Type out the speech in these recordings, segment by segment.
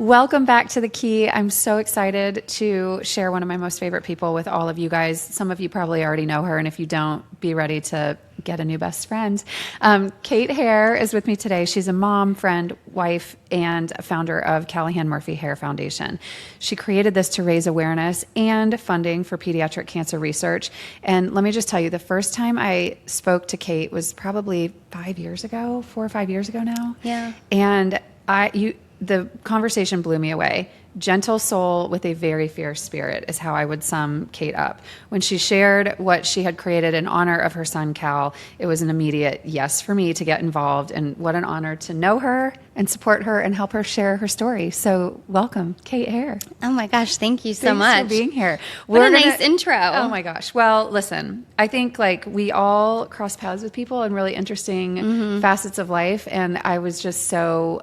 Welcome back to The Key. I'm so excited to share one of my most favorite people with all of you guys. Some of you probably already know her, and if you don't, be ready to get a new best friend. Kate Hare is with me today. She's a mom, friend, wife, and a founder of Callahan Murphy Hare Foundation. She created this to raise awareness and funding for pediatric cancer research. And let me just tell you, the first time I spoke to Kate was probably 5 years ago, 4 or 5 years ago now. Yeah. And the conversation blew me away. Gentle soul with a very fierce spirit is how I would sum Kate up. When she shared what she had created in honor of her son, Cal, it was an immediate yes for me to get involved. And what an honor to know her and support her and help her share her story. So welcome, Kate Hare. Oh my gosh, thank you so much. Thanks for being here. What a nice intro. Oh my gosh. Well, listen, I think like we all cross paths with people in really interesting facets of life. And I was just so...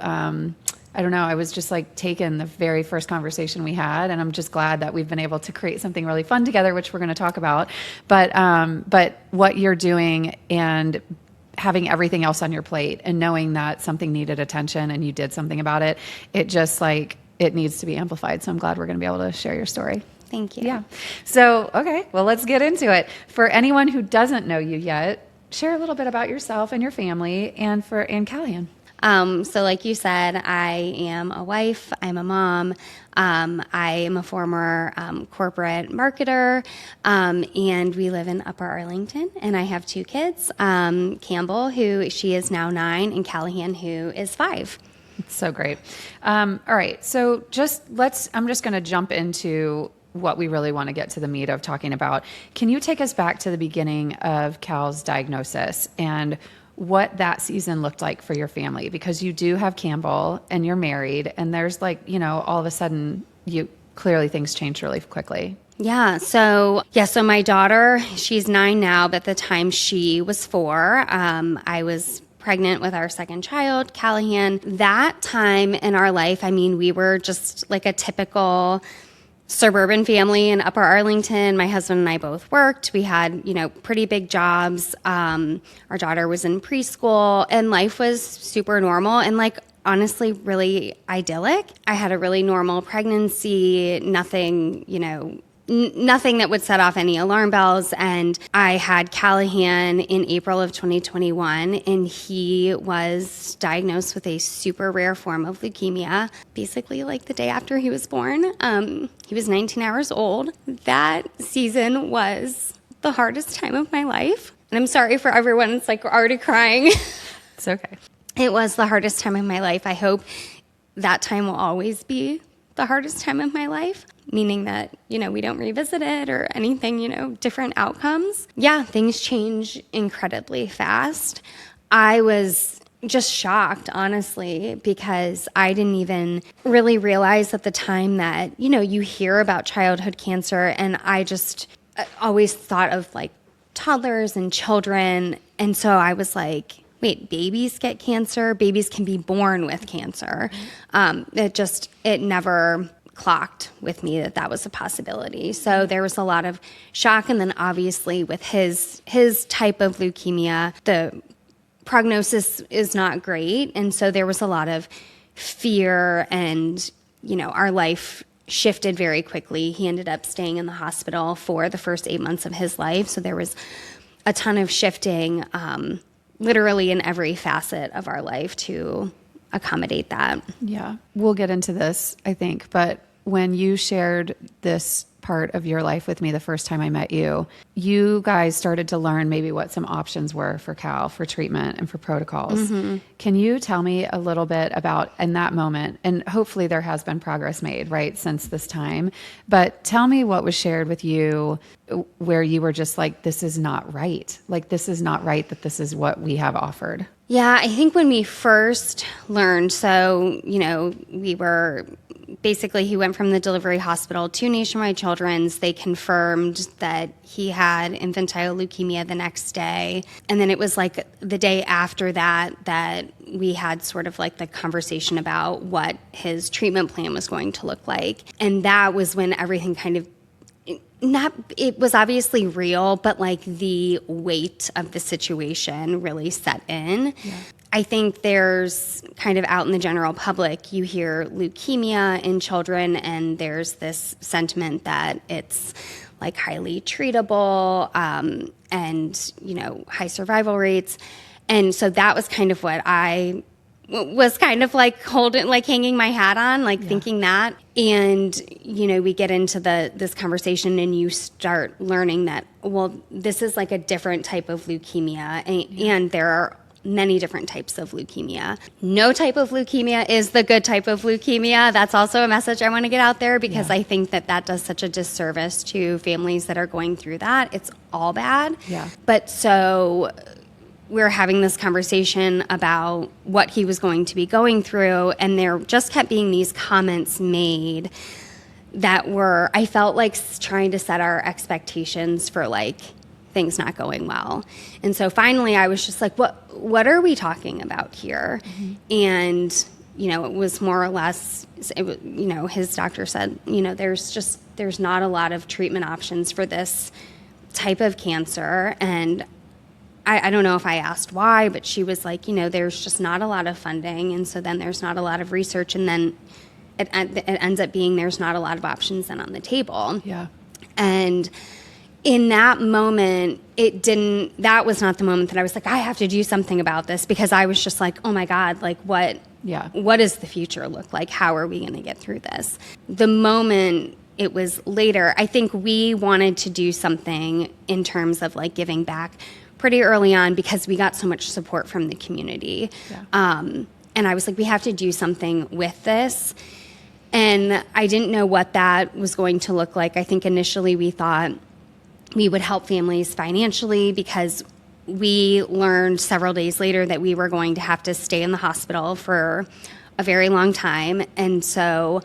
I don't know. I was just like taken the very first conversation we had, and I'm just glad that we've been able to create something really fun together, which we're going to talk about. But what you're doing and having everything else on your plate and knowing that something needed attention and you did something about it, it just like, it needs to be amplified. So I'm glad we're going to be able to share your story. Thank you. Yeah. So, okay, well, let's get into it. For anyone who doesn't know you yet, share a little bit about yourself and your family and Callahan. So like you said, I am a wife, I'm a mom, I am a former corporate marketer, and we live in Upper Arlington, and I have 2 kids, Campbell, she is now 9, and Callahan, who is 5. It's so great. All right, so I'm just going to jump into what we really want to get to the meat of talking about. Can you take us back to the beginning of Cal's diagnosis and what that season looked like for your family? Because you do have Campbell and you're married, and there's like, all of a sudden clearly things changed really quickly. Yeah. So my daughter, she's 9 now, but at the time she was 4, I was pregnant with our second child, Callahan. That time in our life, we were just like a typical suburban family in Upper Arlington. My husband and I both worked. We had, pretty big jobs. Our daughter was in preschool, and life was super normal and honestly really idyllic. I had a really normal pregnancy, nothing that would set off any alarm bells. And I had Callahan in April of 2021, and he was diagnosed with a super rare form of leukemia, basically like the day after he was born. He was 19 hours old. That season was the hardest time of my life. And I'm sorry for everyone, it's already crying. It's okay. It was the hardest time of my life. I hope that time will always be the hardest time of my life, meaning that, we don't revisit it or anything, different outcomes. Yeah, things change incredibly fast. I was just shocked, honestly, because I didn't even really realize at the time that, you hear about childhood cancer, and I just always thought of toddlers and children. And so I was like, wait, babies get cancer? Babies can be born with cancer. It never clocked with me that was a possibility. So there was a lot of shock. And then obviously with his type of leukemia, the prognosis is not great. And so there was a lot of fear, and, our life shifted very quickly. He ended up staying in the hospital for the first 8 months of his life. So there was a ton of shifting, literally in every facet of our life to accommodate that. Yeah. We'll get into this, I think. But when you shared this part of your life with me the first time I met you, you guys started to learn maybe what some options were for Cal, for treatment and for protocols. Mm-hmm. Can you tell me a little bit about in that moment, and hopefully there has been progress made, right, since this time, but tell me what was shared with you where you were just like, this is not right. This is not right that this is what we have offered. Yeah, I think when we first learned, we were basically, he went from the delivery hospital to Nationwide Children's. They confirmed that he had infantile leukemia the next day. And then it was the day after that we had sort of the conversation about what his treatment plan was going to look like. And that was when everything kind of, it was obviously real, but the weight of the situation really set in. Yeah. I think there's kind of out in the general public, you hear leukemia in children, and there's this sentiment that it's like highly treatable, and, you know, high survival rates. And so that was kind of what I was kind of like hanging my hat on, like thinking that. And, you know, we get into this conversation and you start learning that, well, this is like a different type of leukemia, and there are many different types of leukemia. No type of leukemia is the good type of leukemia. That's also a message I want to get out there, because I think that does such a disservice to families that are going through that. It's all bad. Yeah. But so we're having this conversation about what he was going to be going through, and there just kept being these comments made that were, I felt like trying to set our expectations for like things not going well. And so finally I was just like, what are we talking about here? Mm-hmm. And, you know, it was more or less, you know, his doctor said, you know, there's not a lot of treatment options for this type of cancer. And I don't know if I asked why, but she was like, you know, there's just not a lot of funding. And so then there's not a lot of research. And then it ends up being there's not a lot of options then on the table. Yeah. And in that moment, that was not the moment that I was like, I have to do something about this, because I was just like, oh my God, like what does the future look like? How are we going to get through this? The moment it was later, I think we wanted to do something in terms of like giving back pretty early on, because we got so much support from the community. Yeah. And I was like, we have to do something with this. And I didn't know what that was going to look like. I think initially we thought we would help families financially, because we learned several days later that we were going to have to stay in the hospital for a very long time. And so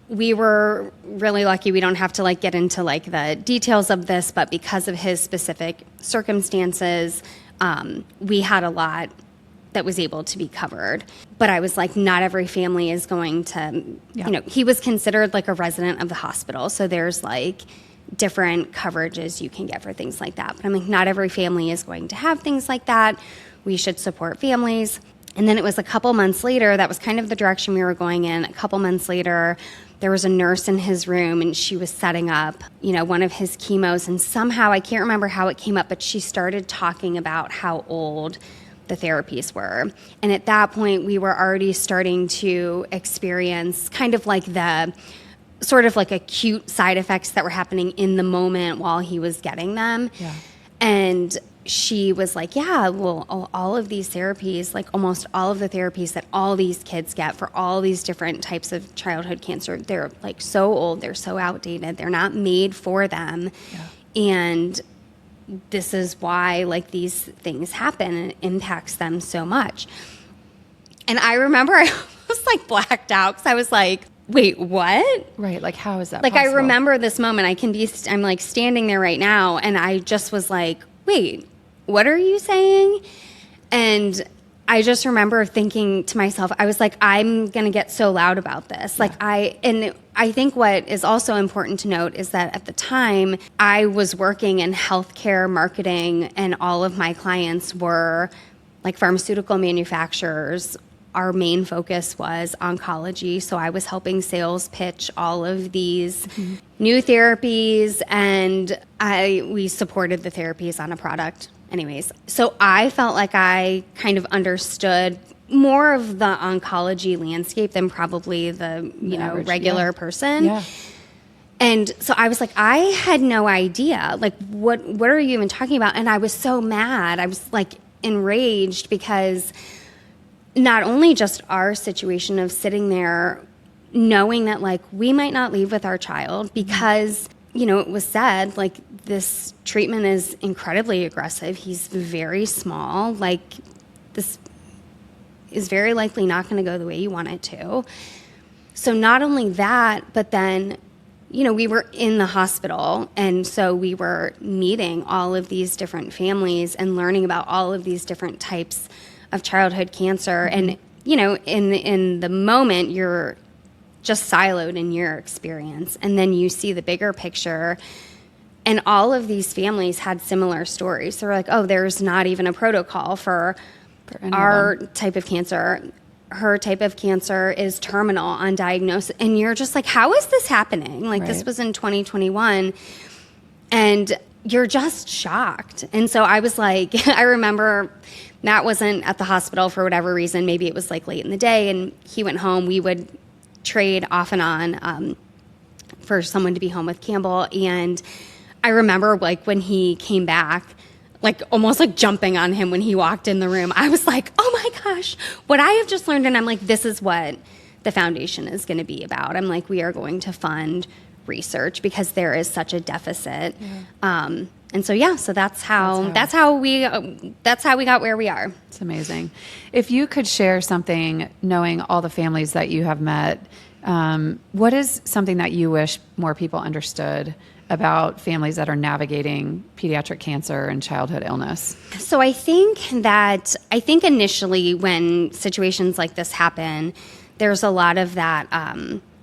we were really lucky. We don't have to like get into like the details of this, but because of his specific circumstances, we had a lot that was able to be covered. But I was like, not every family is going to, you know, he was considered like a resident of the hospital. So there's like different coverages you can get for things like that. But I'm like, not every family is going to have things like that. We should support families. And then it was a couple months later, that was kind of the direction we were going in. A couple months later, there was a nurse in his room, and she was setting up, you know, one of his chemos. And somehow, I can't remember how it came up, but she started talking about how old the therapies were. And at that point, we were already starting to experience kind of like the sort of like acute side effects that were happening in the moment while he was getting them. Yeah. And she was like, yeah, well, all of these therapies, like almost all of the therapies that all these kids get for all these different types of childhood cancer, they're like so old, they're so outdated, they're not made for them. Yeah. And this is why like these things happen, and it impacts them so much. And I remember I was like blacked out, because I was like, wait, what? Right. Like, how is that like possible? I remember this moment. I'm like standing there right now, and I just was like, wait, what are you saying? And I just remember thinking to myself, I was like, I'm going to get so loud about this. Yeah. Like I think what is also important to note is that at the time I was working in healthcare marketing, and all of my clients were like pharmaceutical manufacturers. Our main focus was oncology, so I was helping sales pitch all of these new therapies, and we supported the therapies on a product anyways. So I felt like I kind of understood more of the oncology landscape than probably the average, regular person. Yeah. And so I was like, I had no idea. Like, what are you even talking about? And I was so mad. I was like enraged, because not only just our situation of sitting there knowing that like we might not leave with our child, because, you know, it was said like this treatment is incredibly aggressive. He's very small. Like, this is very likely not going to go the way you want it to. So not only that, but then, you know, we were in the hospital, and so we were meeting all of these different families and learning about all of these different types of childhood cancer. And, you know, in the moment, you're just siloed in your experience, and then you see the bigger picture. And all of these families had similar stories. So we're like, oh, there's not even a protocol for For any of our them. type of cancer. Her type of cancer is terminal on diagnosis. And you're just like, how is this happening? Like, this Right. was in 2021. And you're just shocked. And so I was like, I remember Matt wasn't at the hospital for whatever reason. Maybe it was like late in the day, and he went home. We would trade off and on for someone to be home with Campbell. And I remember like when he came back, like almost like jumping on him when he walked in the room. I was like, oh my gosh, what I have just learned. And I'm like, this is what the foundation is going to be about. I'm like, we are going to fund research because there is such a deficit. And so, so that's how we got where we are. It's amazing. If you could share something, knowing all the families that you have met, what is something that you wish more people understood about families that are navigating pediatric cancer and childhood illness? So I think initially when situations like this happen, there's a lot of that,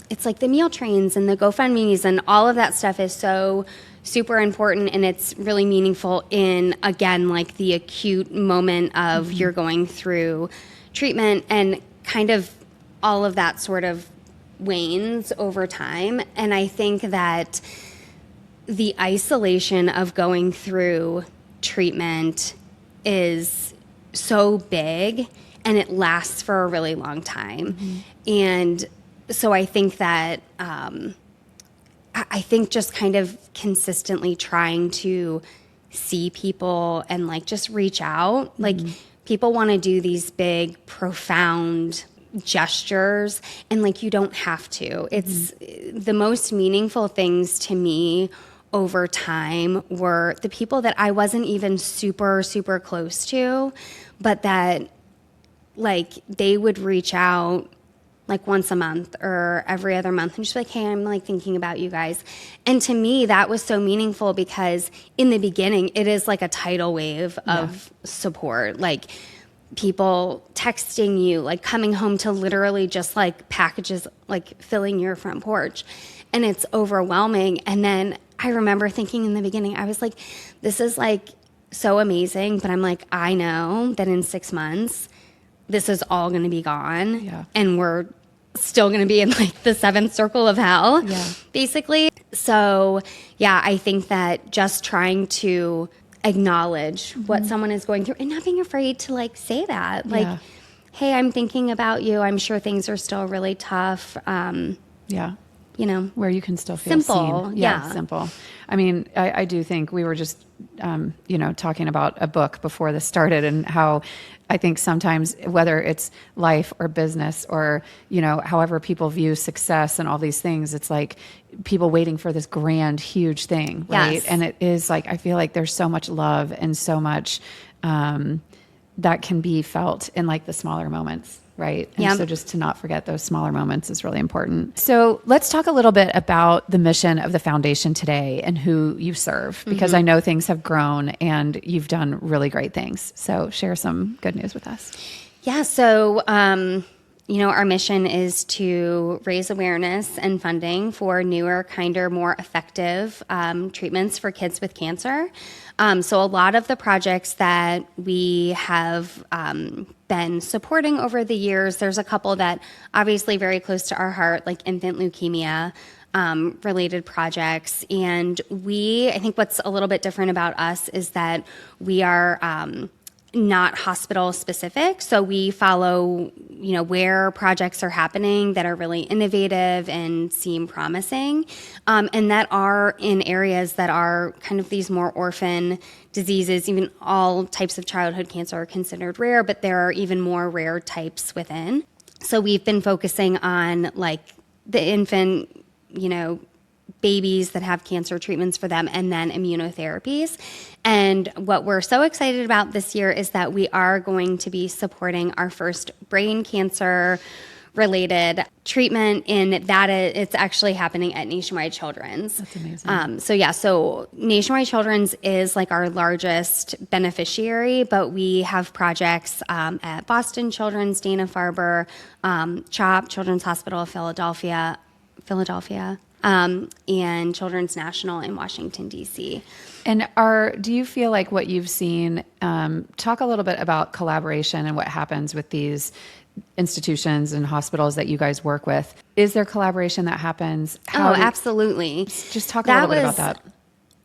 it's like the meal trains and the GoFundMes and all of that stuff is so super important, and it's really meaningful in, again, like the acute moment of you're going through treatment, and kind of all of that sort of wanes over time. And I think that the isolation of going through treatment is so big, and it lasts for a really long time. And so I think that I think just kind of consistently trying to see people and like just reach out. Like, people want to do these big, profound gestures, and like you don't have to. It's the most meaningful things to me over time were the people that I wasn't even super, super close to, but that like they would reach out like once a month or every other month and just be like, hey, I'm like thinking about you guys. And to me, that was so meaningful because in the beginning, it is like a tidal wave of support. Like people texting you, like coming home to literally just like packages, like filling your front porch. And it's overwhelming. And then I remember thinking in the beginning, I was like, this is like so amazing. But I'm like, I know that in 6 months, this is all going to be gone. Yeah. And we're still going to be in like the 7th circle of hell, basically. So, I think that just trying to acknowledge what someone is going through and not being afraid to like say that. Like, hey, I'm thinking about you. I'm sure things are still really tough. You know, where you can still feel simple. seen. Simple. I mean, I do think we were just, talking about a book before this started, and how I think sometimes, whether it's life or business or, however people view success and all these things, it's like people waiting for this grand, huge thing, right? Yes. And it is like, I feel like there's so much love and so much that can be felt in like the smaller moments. Right. And so just to not forget those smaller moments is really important. So let's talk a little bit about the mission of the foundation today and who you serve, because I know things have grown and you've done really great things. So share some good news with us. Yeah. So, our mission is to raise awareness and funding for newer, kinder, more effective treatments for kids with cancer. So a lot of the projects that we have been supporting over the years, there's a couple that obviously very close to our heart, like infant leukemia related projects. And I think what's a little bit different about us is that we are not hospital specific. So we follow, where projects are happening that are really innovative and seem promising, and that are in areas that are kind of these more orphan diseases. Even all types of childhood cancer are considered rare, but there are even more rare types within. So we've been focusing on like the infant, babies that have cancer treatments for them, and then immunotherapies. And what we're so excited about this year is that we are going to be supporting our first brain cancer related treatment in that it's actually happening at Nationwide Children's. That's amazing. So Nationwide Children's is like our largest beneficiary, but we have projects at Boston Children's, Dana-Farber, CHOP, Children's Hospital of Philadelphia, and Children's National in Washington, D.C. And do you feel like what you've seen, talk a little bit about collaboration and what happens with these institutions and hospitals that you guys work with. Is there collaboration that happens? Absolutely. Just talk a little bit about that.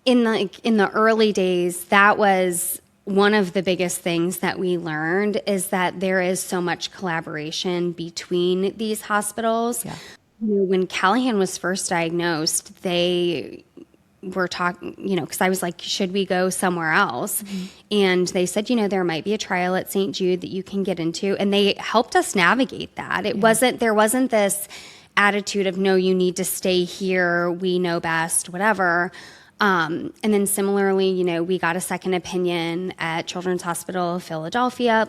In the early days, that was one of the biggest things that we learned, is that there is so much collaboration between these hospitals. Yeah. When Callahan was first diagnosed, they were talking, because I was like, should we go somewhere else? Mm-hmm. And they said, there might be a trial at St. Jude that you can get into. And they helped us navigate that. There wasn't this attitude of, no, you need to stay here, we know best, whatever. And then similarly, we got a second opinion at Children's Hospital of Philadelphia,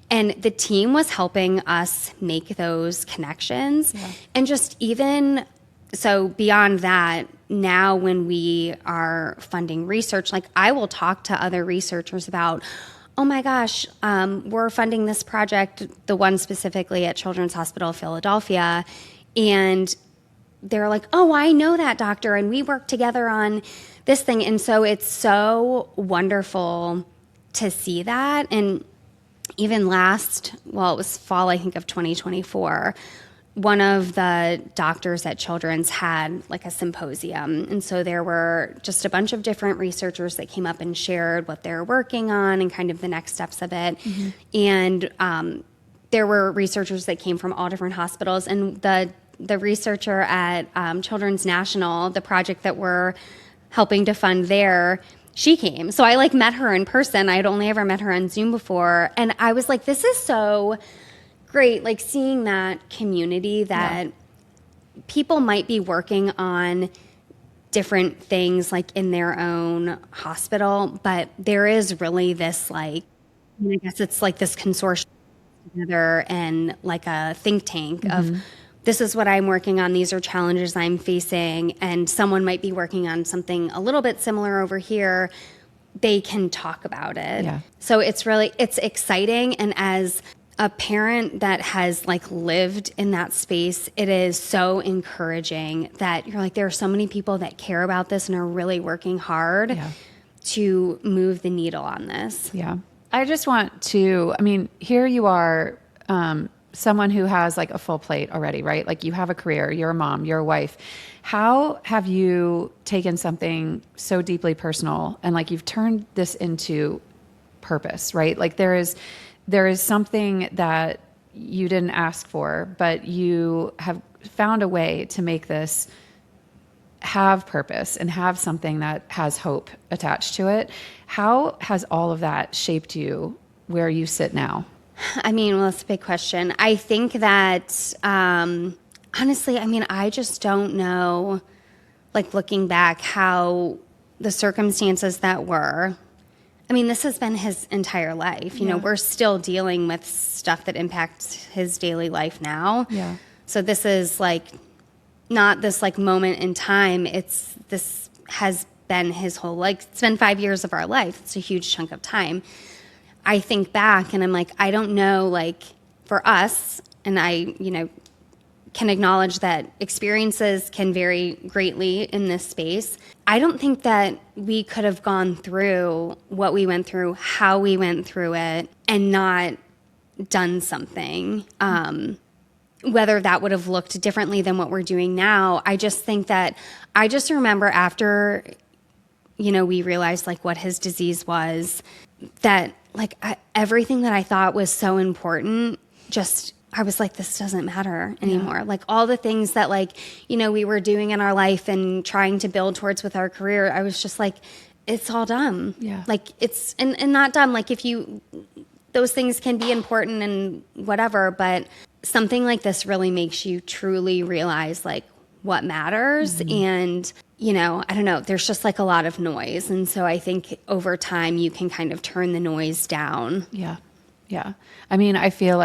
and the team was helping us make those connections. Yeah. And just even so beyond that, now when we are funding research, I will talk to other researchers about, oh my gosh, we're funding this project, the one specifically at Children's Hospital of Philadelphia, and they're like, oh, I know that doctor, and we work together on this thing. And so it's so wonderful to see that. And even it was fall, I think, of 2024, one of the doctors at Children's had a symposium. And so there were just a bunch of different researchers that came up and shared what they're working on and kind of the next steps of it. Mm-hmm. And there were researchers that came from all different hospitals. And the researcher at Children's National, the project that we're helping to fund there, she came. So I met her in person. I had only ever met her on Zoom before. And I was like, this is so great, seeing that community that people might be working on different things in their own hospital, but there is really this I guess it's this consortium together and a think tank of, this is what I'm working on, these are challenges I'm facing, and someone might be working on something a little bit similar over here. They can talk about it. Yeah. So it's exciting. And as a parent that has lived in that space, it is so encouraging that you're there are so many people that care about this and are really working hard to move the needle on this. Yeah. I just want to, here you are, someone who has a full plate already, right? You have a career, you're a mom, you're a wife. How have you taken something so deeply personal and you've turned this into purpose, right? There is something that you didn't ask for, but you have found a way to make this have purpose and have something that has hope attached to it. How has all of that shaped you where you sit now? That's a big question. I think that, honestly, I just don't know, looking back, how the circumstances that were. This has been his entire life. You know, we're still dealing with stuff that impacts his daily life now. Yeah. So this is not this moment in time. This has been his whole, it's been 5 years of our life. It's a huge chunk of time. I think back and I'm I don't know, for us, and I, can acknowledge that experiences can vary greatly in this space. I don't think that we could have gone through what we went through, how we went through it, and not done something. Whether that would have looked differently than what we're doing now. I just think that, I just remember after, we realized what his disease was, that everything that I thought was so important, I was this doesn't matter anymore. Yeah. All the things that we were doing in our life and trying to build towards with our career, I was just it's all dumb. Yeah. It's, and not dumb. Those things can be important and whatever, but something like this really makes you truly realize what matters. Mm-hmm. And, I don't know, there's just a lot of noise. And so I think over time you can kind of turn the noise down. Yeah. Yeah. I feel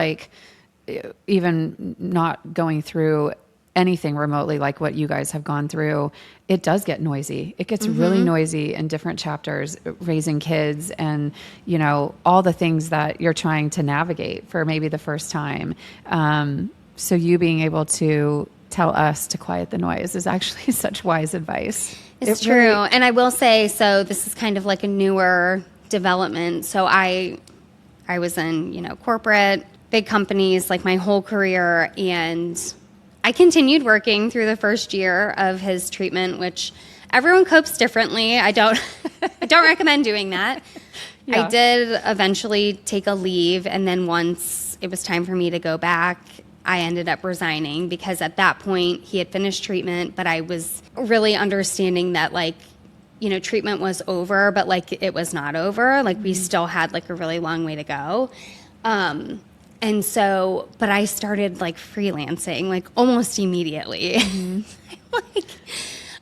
even not going through anything remotely like what you guys have gone through, it does get noisy. It gets really noisy in different chapters, raising kids and, all the things that you're trying to navigate for maybe the first time. So you being able to tell us to quiet the noise is actually such wise advice. It's true. Really, and I will say, so this is kind of like a newer development. So I was in, corporate, big companies, like my whole career. And I continued working through the first year of his treatment, which everyone copes differently. I don't recommend doing that. Yeah. I did eventually take a leave. And then once it was time for me to go back, I ended up resigning because at that point he had finished treatment, but I was really understanding that treatment was over, but it was not over. We still had a really long way to go. And so, but I started freelancing almost immediately. Mm-hmm.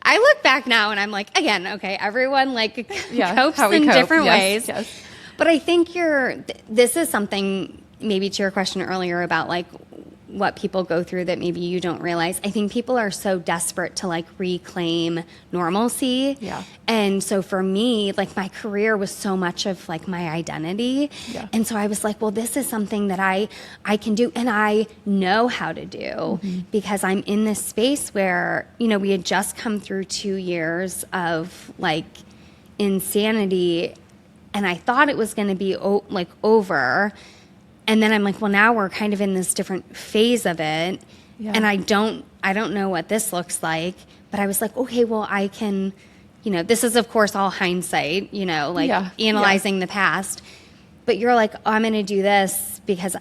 I look back now and I'm again, okay, everyone copes in different ways. Yes. But I think this is something maybe to your question earlier about what people go through that maybe you don't realize. I think people are so desperate to reclaim normalcy. Yeah. And so for me, my career was so much of my identity. Yeah. And so I was well, this is something that I can do and I know how to do because I'm in this space where, we had just come through 2 years of insanity and I thought it was going to be over. And then I'm well, now we're kind of in this different phase of it. Yeah. And I don't know what this looks like, but I was okay, well, I can, this is of course all hindsight, analyzing the past, but you're I'm going to do this because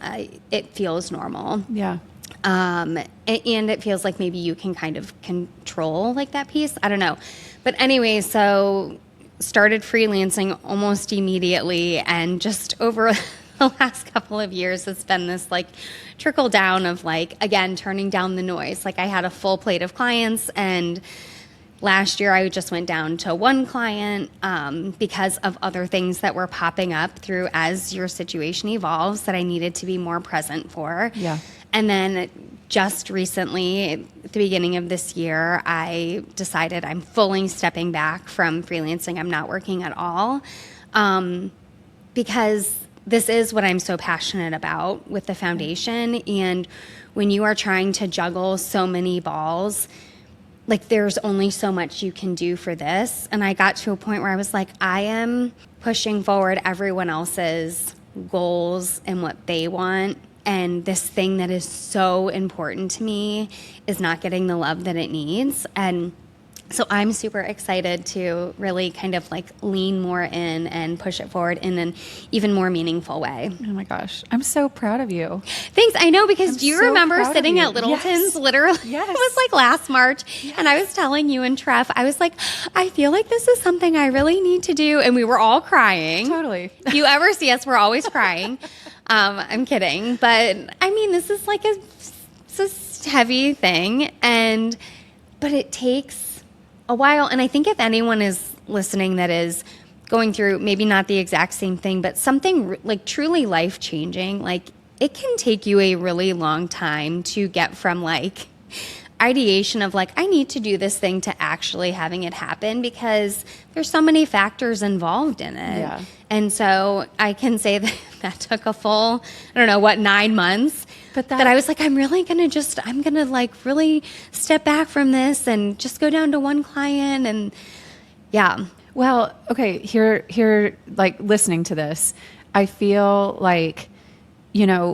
it feels normal. Yeah. And it feels maybe you can kind of control that piece. I don't know. But anyway, so started freelancing almost immediately and just over the last couple of years, it's been this trickle down of again, turning down the noise. I had a full plate of clients and last year I just went down to one client because of other things that were popping up through as your situation evolves that I needed to be more present for. Yeah. And then just recently, at the beginning of this year, I decided I'm fully stepping back from freelancing. I'm not working at all because this is what I'm so passionate about with the foundation. And when you are trying to juggle so many balls, there's only so much you can do for this. And I got to a point where I was I am pushing forward everyone else's goals and what they want. And this thing that is so important to me is not getting the love that it needs. And so I'm super excited to really kind of lean more in and push it forward in an even more meaningful way. Oh my gosh. I'm so proud of you. Thanks. I know because do you remember sitting at Littleton's? Yes. Literally? Yes. It was last March. Yes. And I was telling you and Treff, I was I feel this is something I really need to do. And we were all crying. Totally. If you ever see us, we're always crying. I'm kidding. But I mean, this is it's a heavy thing. But it takes a while. And I think if anyone is listening that is going through maybe not the exact same thing, but something truly life-changing, it can take you a really long time to get from ideation of I need to do this thing to actually having it happen because there's so many factors involved in it. Yeah. And so I can say that took a full, 9 months. But that I was I'm really going to really step back from this and just go down to one client and yeah. Well, okay, here listening to this, I feel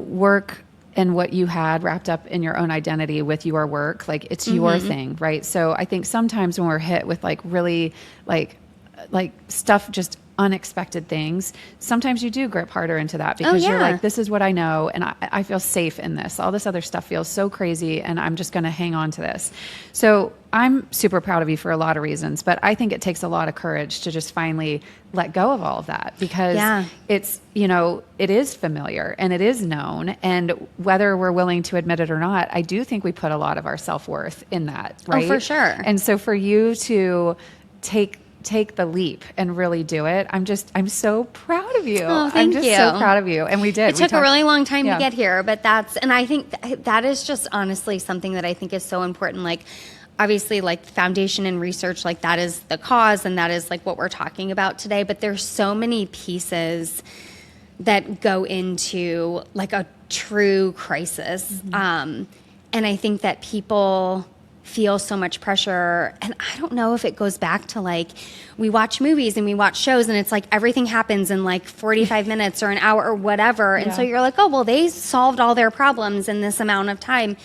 work and what you had wrapped up in your own identity with your work, it's your thing, right? So I think sometimes when we're hit with really stuff just unexpected things, sometimes you do grip harder into that because you're this is what I know and I feel safe in this. All this other stuff feels so crazy and I'm just going to hang on to this. So I'm super proud of you for a lot of reasons, but I think it takes a lot of courage to just finally let go of all of that because it's, it is familiar and it is known. And whether we're willing to admit it or not, I do think we put a lot of our self-worth in that, right? Oh, for sure. And so for you to take the leap and really do it. I'm so proud of you. Oh, I'm just so proud of you. And we did. It took a really long time to get here, but and I think that is just honestly something that I think is so important. Obviously foundation and research, that is the cause and that is what we're talking about today. But there's so many pieces that go into a true crisis. And I think that people feel so much pressure. And I don't know if it goes back to like, we watch movies and we watch shows and it's like everything happens in like 45 minutes or an hour or whatever. And so you're like, oh, well, they solved all their problems in this amount of time.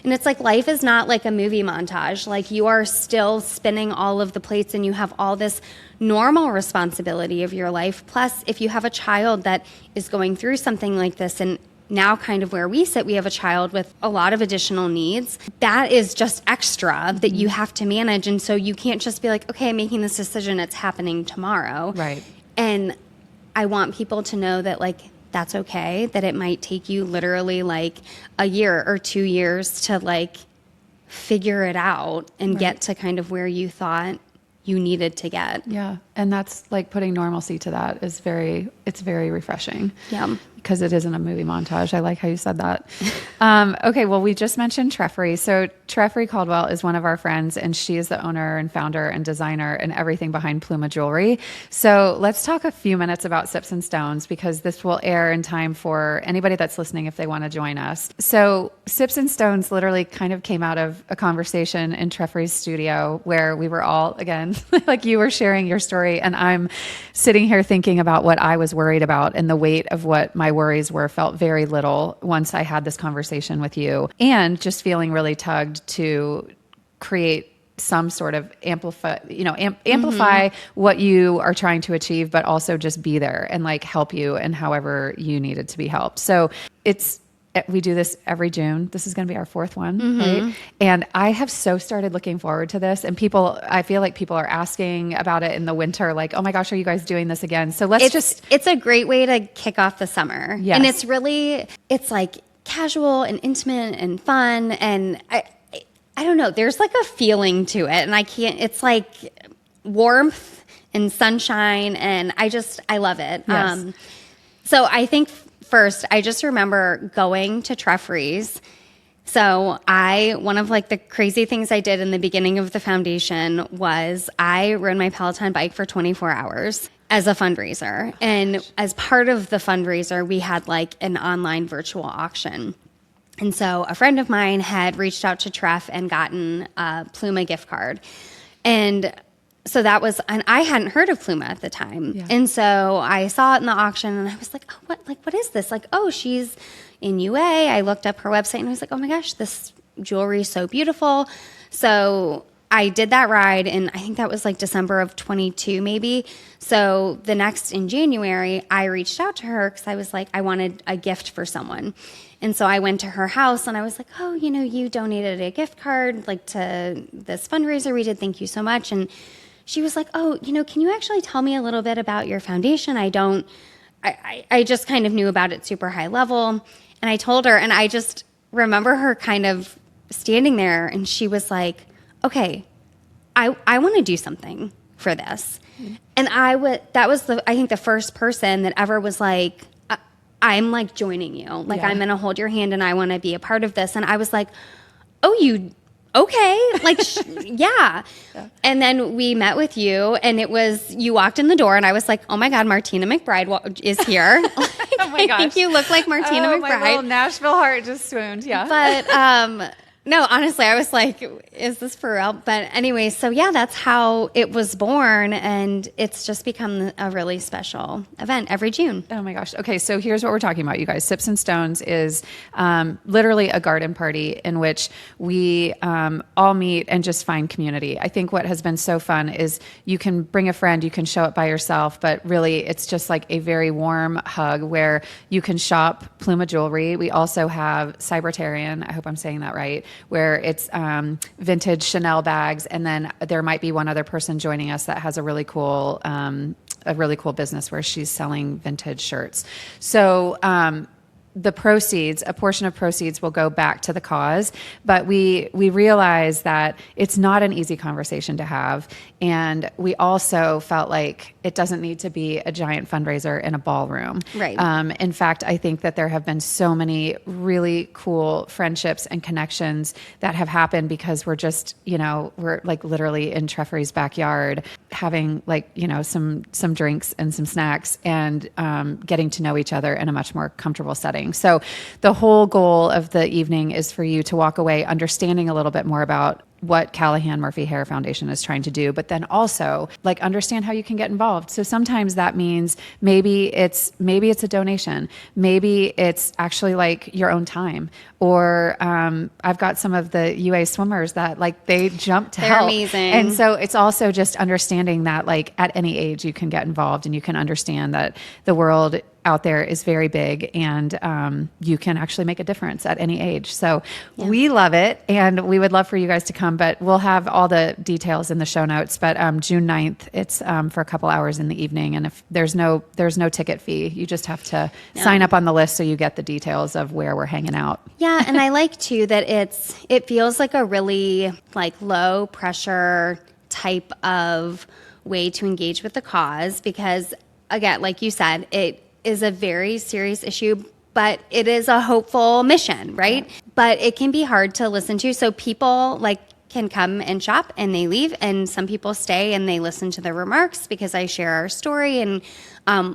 And it's like, life is not like a movie montage. Like, you are still spinning all of the plates and you have all this normal responsibility of your life. Plus, if you have a child that is going through something like this, and now kind of where we sit, we have a child with a lot of additional needs. That is just extra that you have to manage. And so you can't just be like, okay, I'm making this decision, it's happening tomorrow. Right. And I want people to know that, like, that's okay, that it might take you literally like a year or 2 years to like figure it out and get to kind of where you thought you needed to get. Yeah. And that's like putting normalcy to that is it's very refreshing. Yeah. Because it isn't a movie montage. I like how you said that. Okay, well, we just mentioned Treffery. So Treffery Caldwell is one of our friends, and she is the owner and founder and designer and everything behind Pluma Jewelry. So let's talk a few minutes about Sips and Stones, because this will air in time for anybody that's listening if they want to join us. So Sips and Stones literally kind of came out of a conversation in Treffery's studio where we were all, again, like you were sharing your story, and I'm sitting here thinking about what I was worried about, and the weight of what my worries were felt very little once I had this conversation with you, and just feeling really tugged to create some sort of amplify what you are trying to achieve, but also just be there and like help you and however you needed to be helped. So we do this every June. This is going to be our fourth one, right? And I have so started looking forward to this. And I feel like people are asking about it in the winter, like, oh my gosh, are you guys doing this again? So it's a great way to kick off the summer. Yes. And it's like casual and intimate and fun. And I don't know, there's like a feeling to it. And it's like warmth and sunshine. And I love it. Yes. So I think first, I just remember going to Treffery's. So one of like the crazy things I did in the beginning of the foundation was I rode my Peloton bike for 24 hours as a fundraiser. And as part of the fundraiser, we had like an online virtual auction. And so a friend of mine had reached out to Treff and gotten a Pluma gift card. And so and I hadn't heard of Pluma at the time. Yeah. And so I saw it in the auction and I was like, oh, what is this? Like, oh, she's in UA. I looked up her website and I was like, oh my gosh, this jewelry is so beautiful. So I did that ride, and I think that was like December of 22 maybe. So in January, I reached out to her because I was like, I wanted a gift for someone. And so I went to her house and I was like, oh, you donated a gift card like to this fundraiser we did. Thank you so much. And she was like, oh, can you actually tell me a little bit about your foundation? I just kind of knew about it super high level. And I told her, and I just remember her kind of standing there and she was like, okay, I want to do something for this. Mm-hmm. And that was I think the first person that ever was like, I'm like joining you. Like, I'm going to hold your hand and I want to be a part of this. And I was like, oh, okay, like, yeah. And then we met with you, and you walked in the door, and I was like, oh my God, Martina McBride is here. Like, oh my gosh. I think you look like Martina McBride. My little Nashville heart just swooned, yeah. But no, honestly, I was like, is this for real? But anyway, so yeah, that's how it was born, and it's just become a really special event every June. Oh my gosh. Okay, so here's what we're talking about, you guys. Sips and Stones is literally a garden party in which we all meet and just find community. I think what has been so fun is you can bring a friend, you can show up by yourself, but really it's just like a very warm hug where you can shop Pluma Jewelry. We also have Cybertarian, I hope I'm saying that right, where it's vintage Chanel bags, and then there might be one other person joining us that has a really cool business where she's selling vintage shirts. So a portion of proceeds will go back to the cause, but we realize that it's not an easy conversation to have. And we also felt like it doesn't need to be a giant fundraiser in a ballroom. Right. In fact, I think that there have been so many really cool friendships and connections that have happened because we're just, we're like literally in Treffery's backyard having like, some drinks and some snacks and getting to know each other in a much more comfortable setting. So the whole goal of the evening is for you to walk away understanding a little bit more about what Callahan Murphy Hare Foundation is trying to do, but then also like understand how you can get involved. So sometimes that means maybe it's a donation, maybe it's actually like your own time, or I've got some of the UA swimmers that like they jump to They're help. amazing. And so it's also just understanding that like at any age you can get involved and you can understand that the world out there is very big and you can actually make a difference at any age. So we love it and we would love for you guys to come, but we'll have all the details in the show notes. But June 9th, it's for a couple hours in the evening. And if there's no ticket fee, you just have to sign up on the list so you get the details of where we're hanging out. Yeah, and I like too that it feels like a really like low pressure type of way to engage with the cause because again, like you said, it is a very serious issue, but it is a hopeful mission, right? Yeah. But it can be hard to listen to. So people like can come and shop and they leave, and some people stay and they listen to the remarks because I share our story and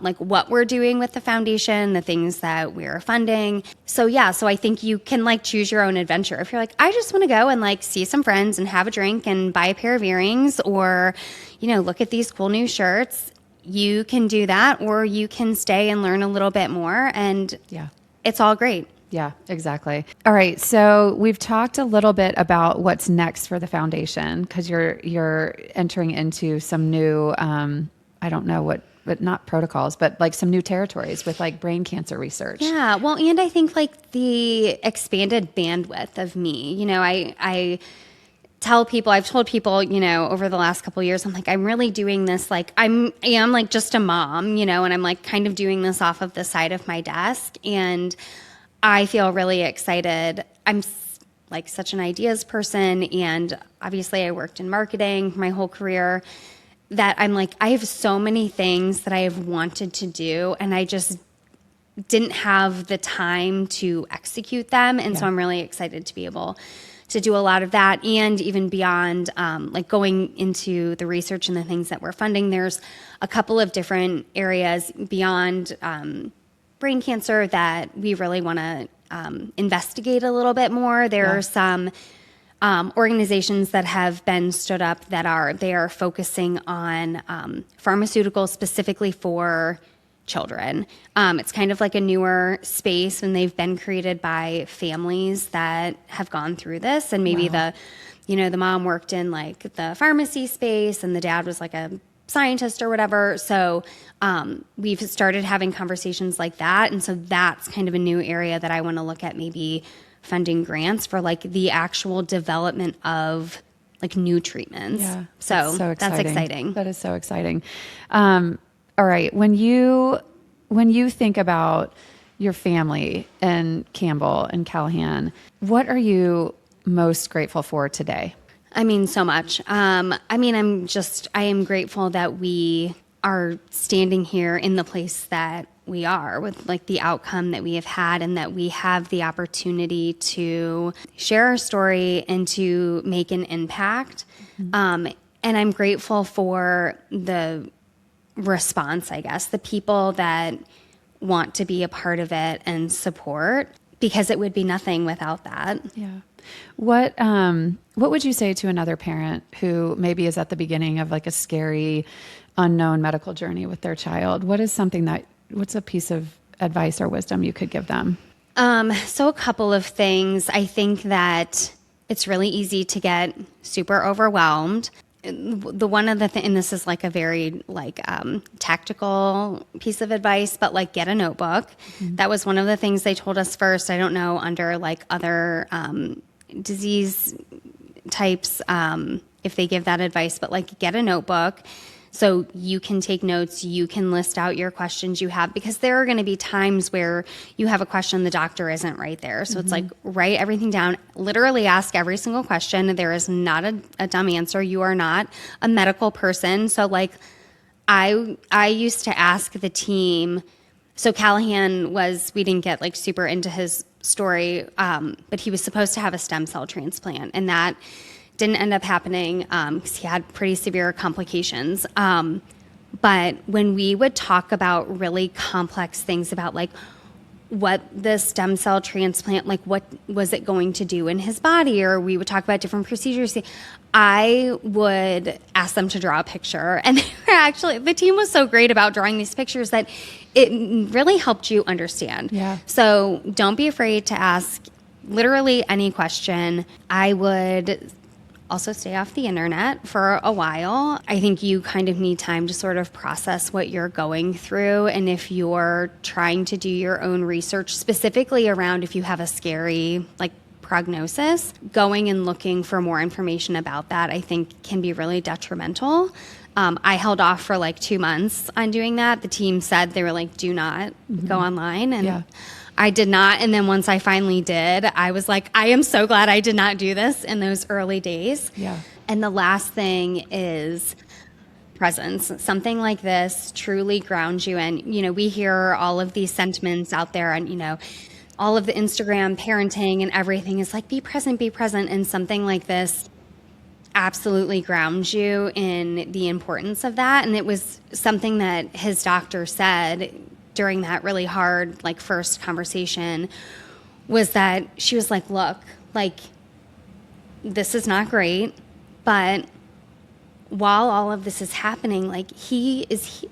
like what we're doing with the foundation, the things that we're funding. So I think you can like choose your own adventure. If you're like, I just want to go and like see some friends and have a drink and buy a pair of earrings or, look at these cool new shirts, you can do that, or you can stay and learn a little bit more, and it's all great. Yeah, exactly. All right, so we've talked a little bit about what's next for the foundation because you're entering into some new, I don't know what, but not protocols, but like some new territories with like brain cancer research. Yeah, well, and I think like the expanded bandwidth of me, I I've told people, over the last couple of years, I'm like, I'm really doing this. Like I am like just a mom, and I'm like kind of doing this off of the side of my desk. And I feel really excited. I'm like such an ideas person. And obviously I worked in marketing my whole career that I'm like, I have so many things that I have wanted to do. And I just didn't have the time to execute them. And so I'm really excited to be able to do a lot of that, and even beyond, like going into the research and the things that we're funding. There's a couple of different areas beyond brain cancer that we really want to investigate a little bit more. There are some organizations that have been stood up that are focusing on pharmaceuticals specifically for children. It's kind of like a newer space, and they've been created by families that have gone through this. And maybe the mom worked in like the pharmacy space and the dad was like a scientist or whatever. So we've started having conversations like that. And so that's kind of a new area that I want to look at, maybe funding grants for like the actual development of like new treatments. Yeah, so that's exciting. That is so exciting. All right. When you think about your family and Campbell and Callahan, what are you most grateful for today? I mean, so much. I am grateful that we are standing here in the place that we are with like the outcome that we have had, and that we have the opportunity to share our story and to make an impact. Mm-hmm. And I'm grateful for the response, I guess, the people that want to be a part of it and support, because it would be nothing without that. Yeah. What would you say to another parent who maybe is at the beginning of like a scary, unknown medical journey with their child? What's a piece of advice or wisdom you could give them? So a couple of things. I think that it's really easy to get super overwhelmed. The one of the things, and this is like a very like tactical piece of advice, but like get a notebook. Mm-hmm. That was one of the things they told us first. I don't know under like other disease types if they give that advice, but like get a notebook so you can take notes, you can list out your questions you have, because there are going to be times where you have a question, the doctor isn't right there. So it's like, write everything down, literally ask every single question. There is not a dumb answer. You are not a medical person. So like, I used to ask the team. So Callahan we didn't get like super into his story, but he was supposed to have a stem cell transplant, and that didn't end up happening because he had pretty severe complications. But when we would talk about really complex things about like what the stem cell transplant, like what was it going to do in his body, or we would talk about different procedures, I would ask them to draw a picture. And they were actually, the team was so great about drawing these pictures that it really helped you understand. Yeah. So don't be afraid to ask literally any question. I would also stay off the internet for a while. I think you kind of need time to sort of process what you're going through. And if you're trying to do your own research, specifically around if you have a scary, like, prognosis, going and looking for more information about that, I think can be really detrimental. I held off for like 2 months on doing that. The team said, they were like, do not go online. And I did not. And then once I finally did, I was like, I am so glad I did not do this in those early days. Yeah. And the last thing is presence. Something like this truly grounds you in. You know, we hear all of these sentiments out there, and, you know, all of the Instagram parenting and everything is like, be present, be present. And something like this absolutely grounds you in the importance of that. And it was something that his doctor said during that really hard, like, first conversation, was that she was like, look, like, this is not great, but while all of this is happening, like, it's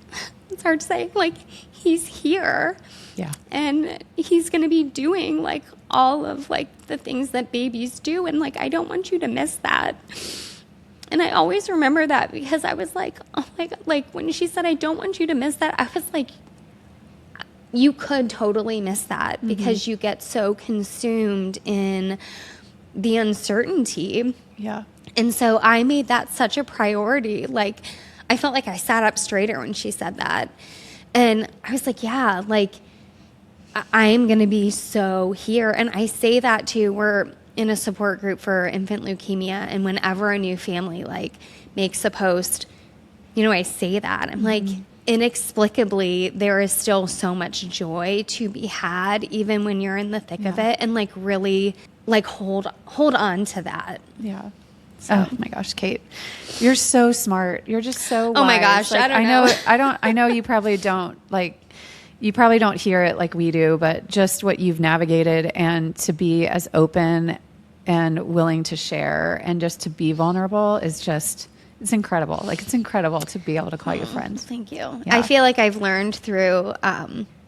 hard to say, like, he's here. Yeah. And he's going to be doing, like, all of, like, the things that babies do. And, like, I don't want you to miss that. And I always remember that, because I was like, oh my God, like, when she said, I don't want you to miss that, I was like, you could totally miss that, because you get so consumed in the uncertainty. Yeah. And so I made that such a priority. Like, I felt like I sat up straighter when she said that. And I was like, yeah, like, I'm going to be so here. And I say that too. We're in a support group for infant leukemia. And whenever a new family, like, makes a post, you know, I say that. I'm like, inexplicably, there is still so much joy to be had, even when you're in the thick of it, and, like, really, like, hold on to that. Yeah. So. Oh my gosh, Kate, you're so smart. You're just so wise. Oh my gosh, like, I know you probably don't hear it like we do, but just what you've navigated, and to be as open and willing to share and just to be vulnerable is just, it's incredible. Like, it's incredible to be able to call you friends. Thank you. Yeah. I feel like I've learned through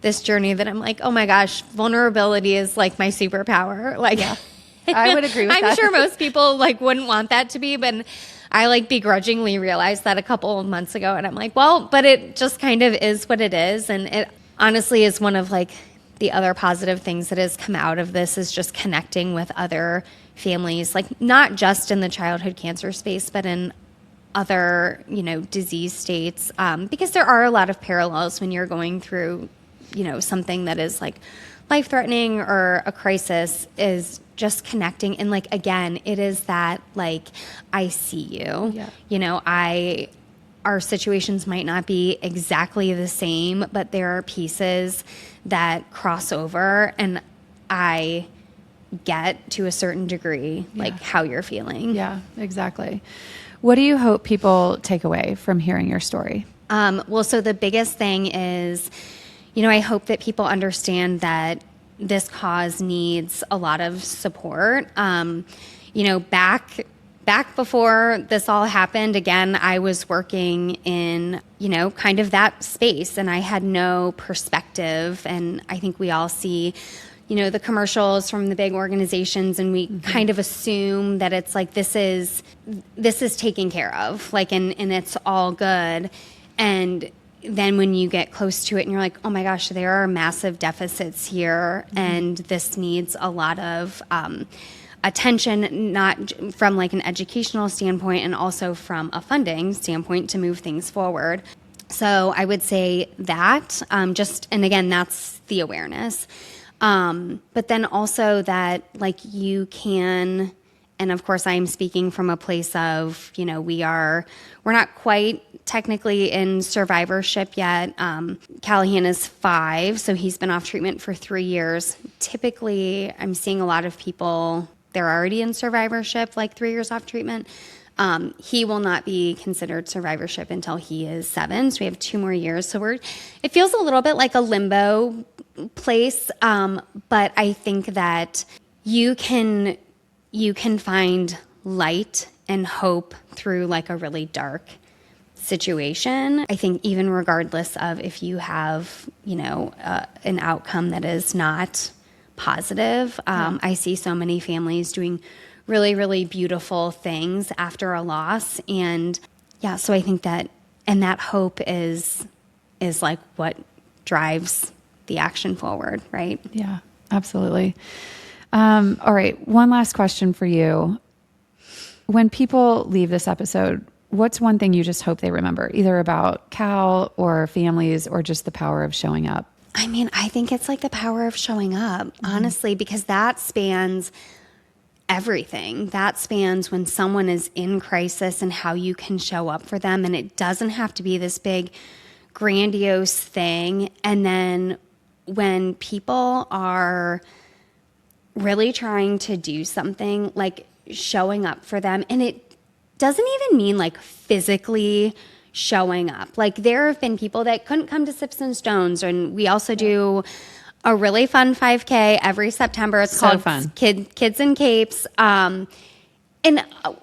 this journey that I'm like, oh my gosh, vulnerability is like my superpower. Like, yeah. I would agree with that. I'm sure most people, like, wouldn't want that to be, but I, like, begrudgingly realized that a couple of months ago, and I'm like, well, but it just kind of is what it is. And it honestly is one of, like, the other positive things that has come out of this, is just connecting with other families, like, not just in the childhood cancer space, but in other, you know, disease states, because there are a lot of parallels when you're going through, you know, something that is, like, life-threatening or a crisis, is just connecting. And, like, again, it is that, like, I see you. Yeah. You know, our situations might not be exactly the same, but there are pieces that cross over, and I get, to a certain degree, like, how you're feeling. Yeah, exactly. What do you hope people take away from hearing your story? Well, so the biggest thing is, you know, I hope that people understand that this cause needs a lot of support. You know, back before this all happened, again, I was working in, you know, kind of that space, and I had no perspective. And I think we all see, you know, the commercials from the big organizations, and we kind of assume that it's like, this is taken care of, like, and it's all good. And then when you get close to it and you're like, oh my gosh, there are massive deficits here, and this needs a lot of attention, not from, like, an educational standpoint, and also from a funding standpoint to move things forward. So I would say that, and again, that's the awareness. But then also that, like, you can And of course, I'm speaking from a place of, we're not quite technically in survivorship yet. Callahan is 5, so he's been off treatment for 3 years. Typically, I'm seeing a lot of people, they're already in survivorship, like 3 years off treatment. He will not be considered survivorship until he is 7, so we have 2 more years. So it feels a little bit like a limbo place, but I think that you can find light and hope through like a really dark situation. I think even regardless of if you have, an outcome that is not positive, I see so many families doing really, really beautiful things after a loss. And yeah, so I think that hope is like what drives the action forward, right? Yeah, absolutely. All right. One last question for you. When people leave this episode, what's one thing you just hope they remember, either about Cal or families or just the power of showing up? I mean, I think it's like the power of showing up, honestly, because that spans everything. That spans when someone is in crisis and how you can show up for them. And it doesn't have to be this big, grandiose thing. And then when people are really trying to do something, like showing up for them, and it doesn't even mean like physically showing up. Like there have been people that couldn't come to Sips and Stones, and we also do a really fun 5K every September. It's so called fun. Kids in Capes. And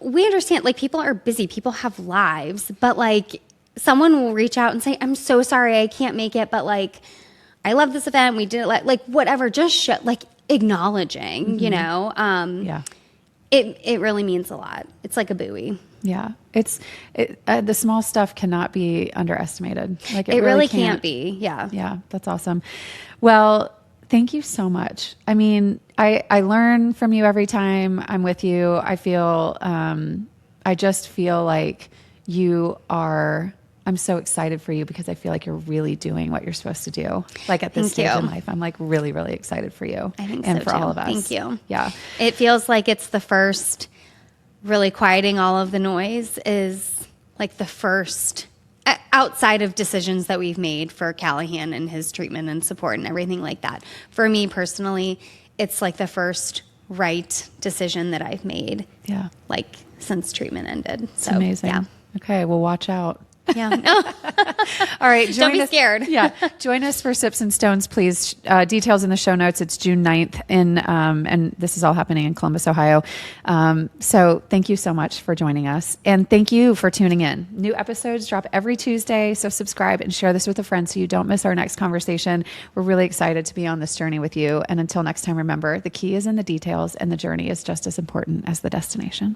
we understand like people are busy, people have lives, but like someone will reach out and say, I'm so sorry I can't make it, but like I love this event. We did it like whatever, just like acknowledging, Yeah. It really means a lot. It's like a buoy. Yeah. The small stuff cannot be underestimated. Like It really can't be. Yeah. Yeah. That's awesome. Well, thank you so much. I mean, I learn from you every time I'm with you. I feel, I just feel like I'm so excited for you because I feel like you're really doing what you're supposed to do. Like at this stage in life, I'm like really, really excited for you. I think and so for too. all of us. Thank you. Yeah. It feels like it's the first, really quieting all of the noise is like the first outside of decisions that we've made for Callahan and his treatment and support and everything like that. For me personally, it's like the first right decision that I've made. Yeah. Like since treatment ended. It's amazing. Yeah. Okay. Well, watch out. Yeah. All right. Don't be scared. Yeah. Join us for Sips and Stones, please. Details in the show notes. It's June 9th and this is all happening in Columbus, Ohio. So thank you so much for joining us. And thank you for tuning in. New episodes drop every Tuesday. So subscribe and share this with a friend so you don't miss our next conversation. We're really excited to be on this journey with you. And until next time, remember, the key is in the details and the journey is just as important as the destination.